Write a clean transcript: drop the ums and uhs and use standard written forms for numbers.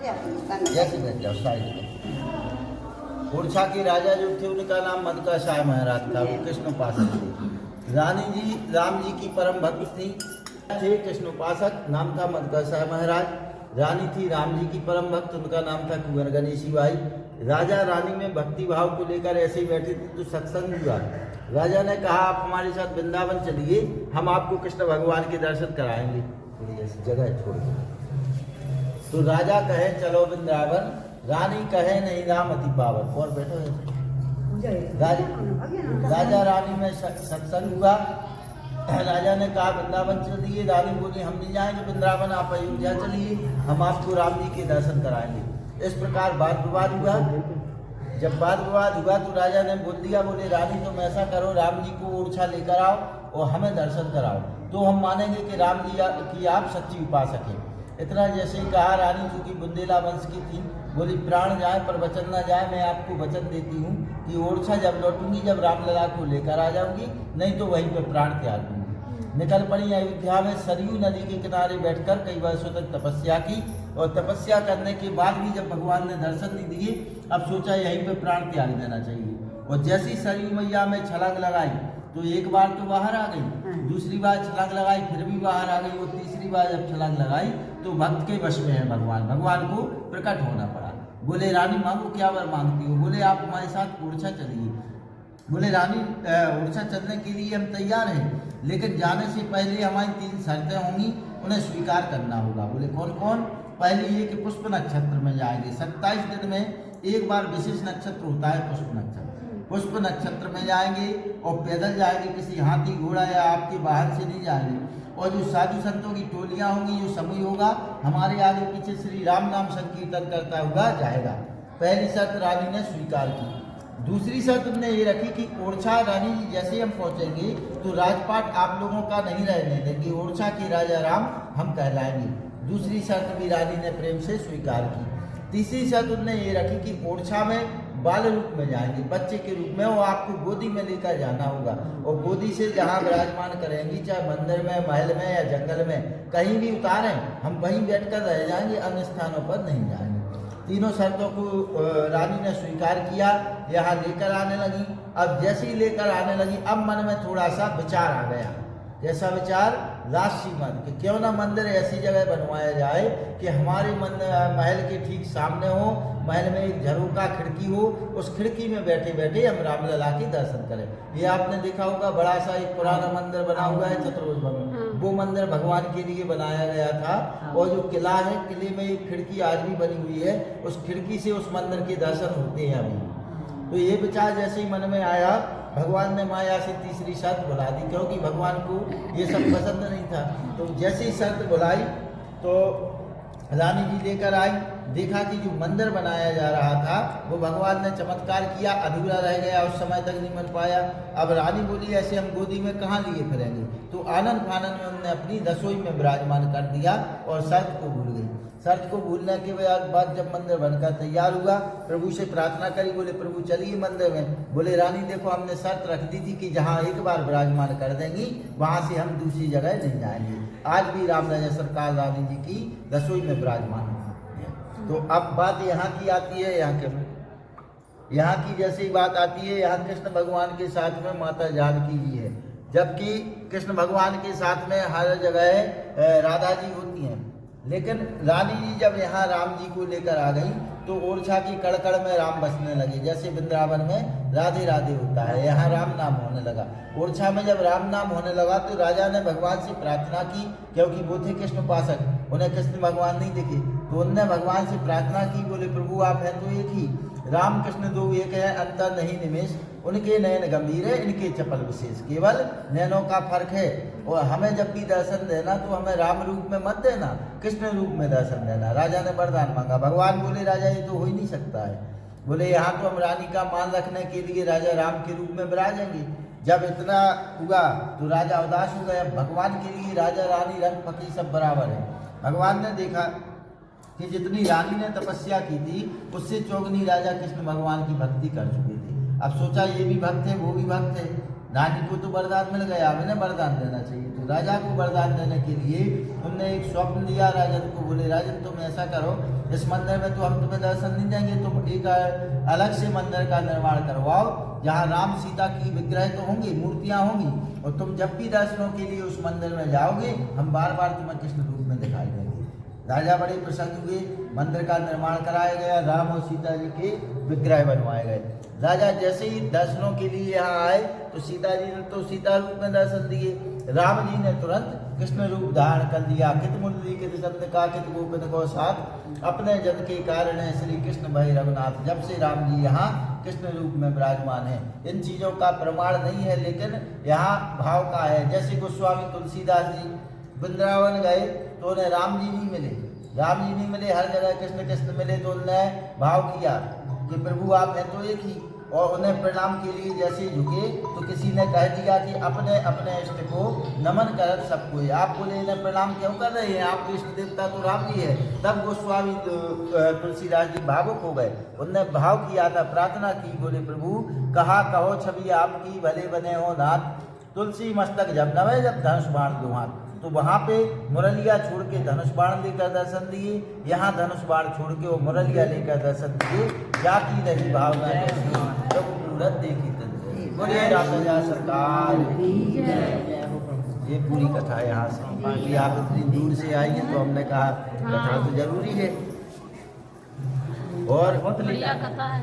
जैसे बैठ जाओ साइड में। ओरछा के राजा जो थे उनका नाम मदकशाह महाराज था, वो कृष्ण उपासक थे। रानी जी राम जी की परम भक्त थी, थे कृष्ण उपासक, नाम था मदकशाह महाराज। रानी थी राम जी की परम भक्त, उनका नाम था कुंवर गणेशी बाई। राजा रानी में भक्ति भाव को लेकर ऐसे ही बैठे थे तो सत्संग हुआ। राजा ने कहा आप हमारे साथ वृंदावन चलिए, हम आपको कृष्ण भगवान के दर्शन कराएंगे, थोड़ी ऐसी जगह छोड़ के। तो राजा कहे चलो वृंदावन, रानी कहे नहीं राम अति पावन। और बैठो राजा रानी में सत्संग हुआ। राजा ने कहा वृंदावन चलिए, रानी बोली हम नहीं जाएंगे वृंदावन, आप अयोध्या चलिए, हम आपको राम जी के दर्शन कराएंगे। इस प्रकार वाद विवाद हुआ। जब वाद विवाद हुआ तो राजा ने बोल दिया, बोले रानी तुम ऐसा करो, राम जी को ओरछा लेकर आओ और हमें दर्शन कराओ, तो हम मानेंगे कि राम जी की आप सच्ची उपासक हैं। इतना जैसे ही कहा, रानी जो कि बुंदेला वंश की थी, बोली प्राण जाए पर वचन ना जाए, मैं आपको वचन देती हूँ कि ओरछा जब लौटूंगी, जब रामलला को लेकर आ जाऊंगी, नहीं तो वहीं पर प्राण त्याग दूंगी। निकल पड़ी अयोध्या में, सरयू नदी के किनारे बैठकर कई वर्षों तक तपस्या की, और तपस्या करने के बाद भी जब भगवान ने दर्शन नहीं दिए, अब सोचा यहीं पे प्राण त्याग देना चाहिए। और जैसी सरयू मैया में छलांग लगाई तो एक बार तो बाहर आ गई, दूसरी बार छलांग लगाई फिर भी बाहर आ गई, और तीसरी बार जब छलांग लगाई तो भक्त के वश में है भगवान, भगवान को प्रकट होना पड़ा। बोले रानी मांगो, क्या वर मांगती हो? बोले आप हमारे साथ ओरछा चलिए। बोले रानी ओरछा चलने के लिए हम तैयार हैं, लेकिन जाने से पहले हमारी 3 शर्तें होंगी, उन्हें स्वीकार करना होगा। बोले कौन कौन? पहली ये कि पुष्प नक्षत्र में जाएंगे, 27 दिन में एक बार विशेष नक्षत्र होता है पुष्प नक्षत्र, पुष्प नक्षत्र में जाएंगे और पैदल जाएंगे, किसी हाथी घोड़ा या आपके वाहन से नहीं जाएंगे। और जो साधु संतों की टोलियां होंगी, जो समूह होगा, हमारे आगे पीछे श्री राम नाम संकीर्तन करता हुआ जाएगा। पहली शर्त रानी ने स्वीकार की। दूसरी शर्त उन्होंने ये रखी कि ओरछा रानी जी जैसे हम पहुंचेंगे तो राजपाट आप लोगों का नहीं रहने देंगे, ओरछा के राजा राम हम कहलाएंगे। दूसरी शर्त भी रानी ने प्रेम से स्वीकार की। तीसरी शर्त उन्होंने ये रखी कि ओरछा में बाल रूप में जाएंगे, बच्चे के रूप में, और आपको गोदी में लेकर जाना होगा, और गोदी से जहाँ विराजमान करेंगी, चाहे मंदिर में, महल में या जंगल में, कहीं भी उतारें, हम वहीं बैठकर रह जाएंगे, अन्य स्थानों पर नहीं जाएंगे। तीनों शर्तों को रानी ने स्वीकार किया, यहाँ लेकर आने लगी। अब जैसे ही लेकर आने लगी, अब मन में थोड़ा सा विचार आ गया। जैसा विचार? राशि मन कि क्यों ना मंदिर ऐसी जगह बनवाया जाए कि हमारे महल के ठीक सामने हो, महल में एक झरोका खिड़की हो, उस खिड़की में बैठे बैठे हम रामलला के दर्शन करें। ये आपने देखा होगा, बड़ा सा एक पुराना मंदिर बना हुआ है चतुर्भुज भवन, वो मंदिर भगवान के लिए बनाया गया था। और जो किला है, किले में एक खिड़की आज भी बनी हुई है, उस खिड़की से उस मंदिर के दर्शन होते हैं अभी। तो ये विचार जैसे ही मन में आया, भगवान ने माया से तीसरी शर्त बुला दी, क्योंकि भगवान को ये सब पसंद नहीं था। तो जैसे ही शर्त बुलाई तो रानी जी लेकर आई, देखा कि जो मंदिर बनाया जा रहा था वो भगवान ने चमत्कार किया, अधूरा रह गया, उस समय तक नहीं बन पाया। अब रानी बोली ऐसे हम गोदी में कहाँ लिए फिरेंगे, तो आनंद फानंद में उन्होंने अपनी रसोई में विराजमान कर दिया और शर्त को भूल गई। शर्त को भूलने के बाद जब मंदिर बनकर तैयार हुआ, प्रभु से प्रार्थना करी, बोले प्रभु चलिए मंदिर में। बोले रानी देखो हमने शर्त रख दी थी कि जहाँ एक बार विराजमान कर देंगी वहाँ से हम दूसरी जगह नहीं जाएंगे। आज भी राम राजा सरकार रानी जी की रसोई में विराजमान है। तो अब बात यहाँ की आती है, यहाँ की जैसी बात आती है, यहाँ कृष्ण भगवान के साथ में माता जानकी जी है, जबकि कृष्ण भगवान के साथ में हर जगह राधा जी होती हैं। लेकिन रानी जी जब यहाँ राम जी को लेकर आ गई तो ओरछा की कड़कड़ में राम बसने लगे। जैसे वृंदावन में राधे राधे होता है, यहाँ राम नाम होने लगा। ओरछा में जब राम नाम होने लगा तो राजा ने भगवान से प्रार्थना की, क्योंकि वो थे कृष्ण उपासक, उन्हें कृष्ण भगवान नहीं दिखे, तो उन्होंने भगवान से प्रार्थना की, बोले प्रभु आप हैं तो एक ही, राम कृष्ण दो एक है, अंतर नहीं निमेष, उनके नयन गंभीर है, इनके चपल विशेष, केवल नयनों का फर्क है। और हमें जब भी दर्शन देना तो हमें राम रूप में मत देना, कृष्ण रूप में दर्शन देना। राजा ने वरदान मांगा, भगवान बोले राजा ये तो हो ही नहीं सकता है। बोले यहाँ तो हम रानी का मान रखने के लिए राजा राम के रूप में विराजेंगे। जब इतना हुआ तो राजा उदास हो गया। भगवान के लिए राजा रानी रंग फकीर सब बराबर है। भगवान ने देखा कि जितनी रानी ने तपस्या की थी उससे चौगुनी राजा कृष्ण भगवान की भक्ति कर चुके थे। अब सोचा ये भी भक्त है वो भी भक्त है, रानी को तो वरदान मिल गया, अब इन्हें वरदान देना चाहिए। तो राजा को वरदान देने के लिए उनने एक स्वप्न दिया राजन को। बोले राजन तुम ऐसा करो, इस मंदिर में तो हम तुम्हें दर्शन नहीं देंगे, तुम एक अलग से मंदिर का निर्माण करवाओ जहाँ राम सीता की विग्रह तो होंगी, मूर्तियाँ होंगी, और तुम जब भी दर्शनों के लिए उस मंदिर में जाओगे हम बार बार तुम्हें कृष्ण रूप में दिखाई देंगे। राजा बड़े प्रसन्न हुए, मंदिर का निर्माण कराया गया, राम और सीता जी के विग्रह बनवाए गए। राजा जैसे ही दर्शनों के लिए यहाँ आए तो सीता जी ने तो सीता रूप में दर्शन दिए, राम जी ने तुरंत कृष्ण रूप धारण कर लिया। कित मुरली कित चंद्रिका कित गोपिन गौ साथ, अपने जन के कारण श्री कृष्ण भाई रघुनाथ। जब से राम जी यहाँ कृष्ण रूप में विराजमान है। इन चीजों का प्रमाण नहीं है, लेकिन यहाँ भाव का है। जैसे गोस्वामी तुलसीदास जी वृंदावन गए तो उन्हें राम जी नहीं मिले, राम जी नहीं मिले, हर जगह कृष्ण कृष्ण मिले, तो उन्होंने भाव किया कि प्रभु आप हैं तो एक ही, और उन्हें प्रणाम के लिए जैसे झुके तो किसी ने कह दिया कि अपने अपने इष्ट को नमन कर सबको। आप बोले इन्हें प्रणाम क्यों कर रहे हैं, आपके इष्ट देवता तो राम जी है। तब गोस्वामी तुलसीदास जी भावुक हो गए, उनने भाव किया था, प्रार्थना की, बोले प्रभु कहा कहो छवि आपकी भले बने हो नाथ, तुलसी मस्तक जब नवे जब धनुष बाण दो हाथ। तो वहाँ पे मुरलिया छोड़ के धनुष बाण लेकर दर्शन दिए, यहाँ धनुष बाण छोड़ के वो मुरलिया लेकर दर्शन दिए। जाती रही भावना कैसी जब मूरत देखी तंत्र, बोले राजा सरकार। ये पूरी कथा यहाँ से, बाकी आप इतनी दूर से आई हैं तो हमने कहा कथा तो जरूरी है और बहुत बढ़िया कथा है।